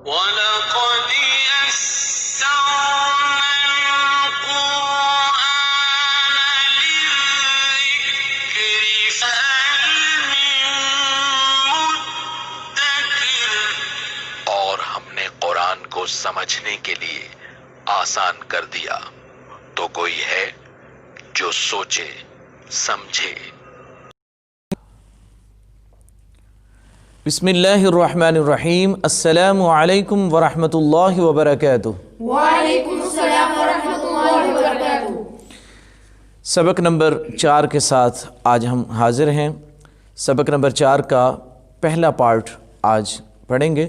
वलक़द यस्सरना लिज़्ज़िक्रि फ़हल मिन मुद्दकिर। और हमने कुरान को समझने के लिए आसान कर दिया, तो कोई है जो सोचे समझे। बिस्मिल्लाहिर्रहमानिर्रहीम। अस्सलामु अलैकुम वरहमतुल्लाहि वबरकातुहू। वालेकुम अस्सलाम वरहमतुल्लाहि वबरकातुहू। सबक नंबर 4 के साथ आज हम हाजिर हैं। सबक नंबर 4 का पहला पार्ट आज पढ़ेंगे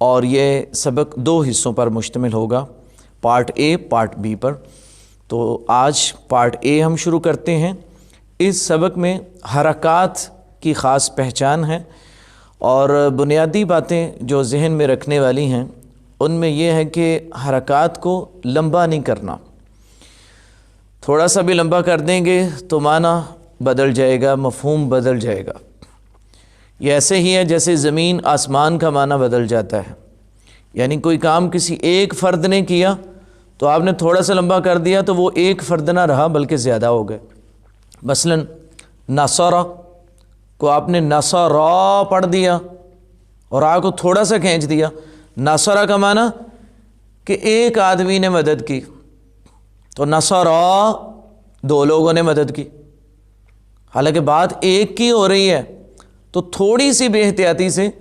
और ये सबक 2 हिस्सों पर मुश्तमिल होगा, पार्ट ए पार्ट बी पर। तो आज पार्ट ए हम शुरू करते हैं। इस सबक में हरकत की ख़ास पहचान है और बुनियादी बातें जो जहन में रखने वाली हैं उनमें यह है कि हरकत को लंबा नहीं करना। थोड़ा सा भी लंबा कर देंगे तो माना बदल जाएगा, मफ़हूम बदल जाएगा। ये ऐसे ही है जैसे ज़मीन आसमान का माना बदल जाता है। यानी कोई काम किसी एक फ़र्द ने किया तो आपने थोड़ा सा लंबा कर दिया तो वो एक फ़र्द ना रहा बल्कि ज़्यादा हो गए। मसलन नसरा को आपने नसरा पढ़ दिया और आ को थोड़ा सा खींच दिया। नसरा का माना कि एक आदमी ने मदद की, तो नसरा 2 लोगों ने मदद की। हालांकि बात एक की हो रही है तो थोड़ी सी बेहतियाती से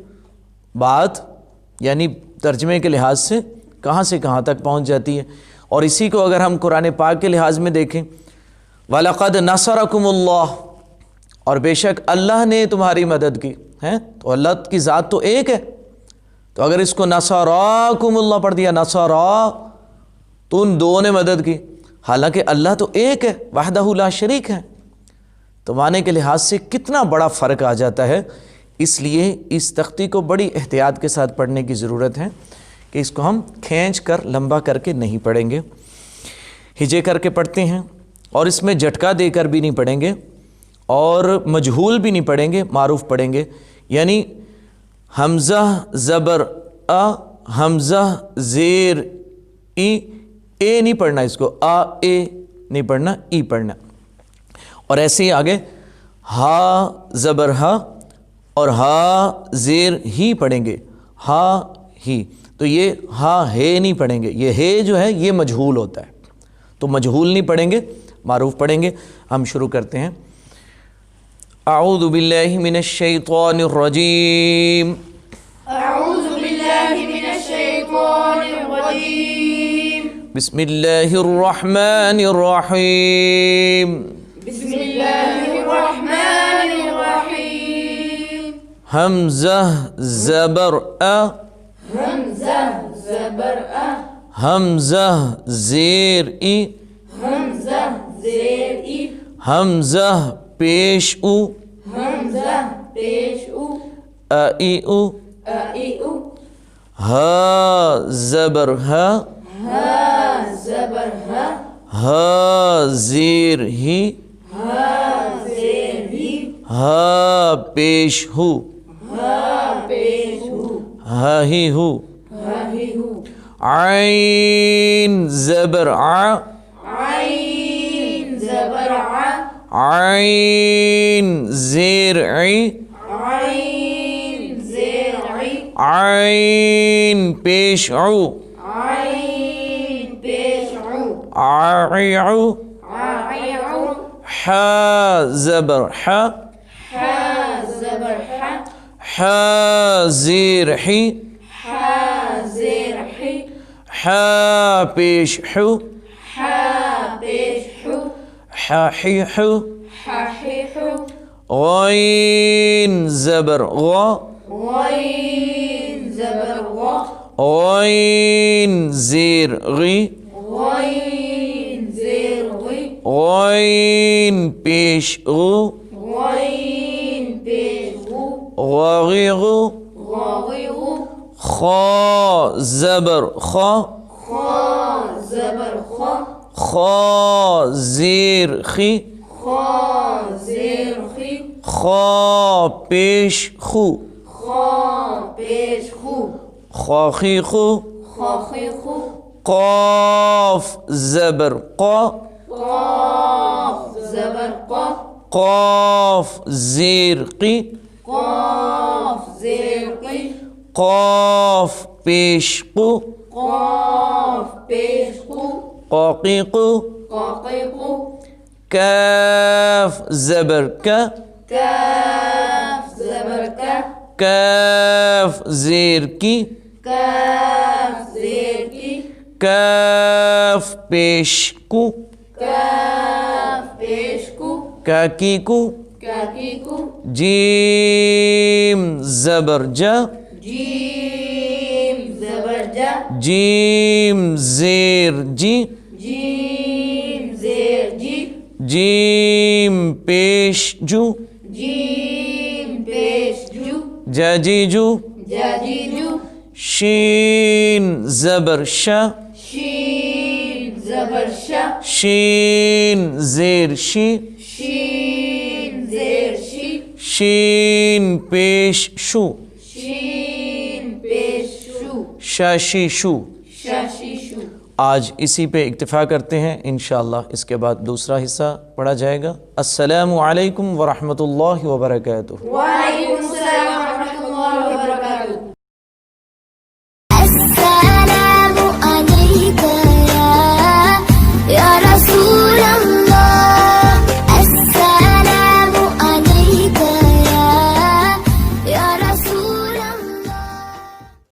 बात यानी तर्जमे के लिहाज से कहाँ तक पहुँच जाती है। और इसी को अगर हम कुरान पाक के लिहाज में देखें, वलक़द नसरकुमुल्लाह, और बेशक अल्लाह ने तुम्हारी मदद की है, तो अल्लाह की ज़ात तो एक है। तो अगर इसको नसराकुमुल्लाह पढ़ दिया, नसरा तो उन 2 ने मदद की, हालांकि अल्लाह तो एक है, वहदहू ला शरीक है। तो माने के लिहाज से कितना बड़ा फ़र्क आ जाता है। इसलिए इस तख्ती को बड़ी एहतियात के साथ पढ़ने की ज़रूरत है कि इसको हम खींच कर लंबा करके नहीं पढ़ेंगे, हिजे करके पढ़ते हैं। और इसमें झटका देकर भी नहीं पढ़ेंगे और मजहूल भी नहीं पढ़ेंगे, मारूफ पढ़ेंगे। यानी हमज़ा ज़बर अ, हमज़ा ज़ेर ई, ए नहीं पढ़ना, इसको आ ए नहीं पढ़ना, ई पढ़ना। और ऐसे ही आगे हा ज़बर हा और हा ज़ेर ही पढ़ेंगे, हा ही। तो ये हा हे नहीं पढ़ेंगे, ये हे जो है ये मजहूल होता है, तो मजहूल नहीं पढ़ेंगे, मारूफ पढ़ेंगे। हम शुरू करते हैं। अऊज़ु बिल्लाहि मिनश शैतानिर रजीम। अऊज़ु बिल्लाहि मिनश शैतानिर रजीम। बिस्मिल्लाहिर रहमानिर रहीम। बिस्मिल्लाहिर रहमानिर रहीम। हमज़ा ज़बर अ, हमज़ा ज़बर अ, हमज़ा ज़ेर ई, हमज़ा ज़ेर ई, हमज़ा पेश उ, हमज़ा पेश उ, अ ई उ, अ ई उ, हा ज़बर हा, हा ज़बर हा, हा ज़ेर ही, हा ज़ेर ही, हा पेश हु, हा पेश हु, हा ही हु। हा ही हु। आइन ज़बर आ, आइन ज़बर आ, आइन ज़ेर ई, आइन ज़ेर ई, आइन पेश उ, आइन पेश उ, आई उ, आई उ, हा ज़बर हा, हा ज़बर हा, हा ज़ेर ही, हा ज़ेर ही, हा पेश हु, हा पेश हु, हा ही हु। हा ही हु। गैन ज़बर ग, गैन ज़बर ग, गैन ज़ेर गी, गैन ज़ेर गी, गैन पेश गु, गैन पेश गु, गगी गु। गागी गु, खा ज़बर खा, खा ज़बर खा, खा ज़ेर खी, खा ज़ेर खी, खा पेश खु, खा पेश खु, ख़ाक़ीक़ु ख़ाक़ीक़ु क़ाफ़ ज़बर क़ा क़ाफ़ ज़बर क़ा क़ाफ़ ज़ेर क़ी क़ाफ़ ज़ेर क़ी क़ाफ़ पेश क़ु क़ाफ़ पेश क़ु क़ाक़ीक़ु क़ाक़ीक़ु काफ़ ज़बर का काफ़ ज़बर का काफ़ ज़ेर की काफ़ ज़ेर की काफ़ पेश कु काफ़ पेश कु काकी कु काकी कु जीम ज़बर जा जीम ज़बर जा जीम ज़ेर जी जीम ज़ेर जी जीम पेश जू जीम पेश जू जाजीजू जाजीजू शीन ज़बर शा शीन ज़बर शा शीन ज़ेर शी शीन ज़ेर शी शीन पेश शू शीन पेश शू शाशी शू। शाशी शू। आज इसी पे इक्तिफ़ा करते हैं, इंशाअल्लाह इसके बाद दूसरा हिस्सा पढ़ा जाएगा। अस्सलामु अलैकुम व रहमतुल्लाहि व बरकातुहू। वालेकुम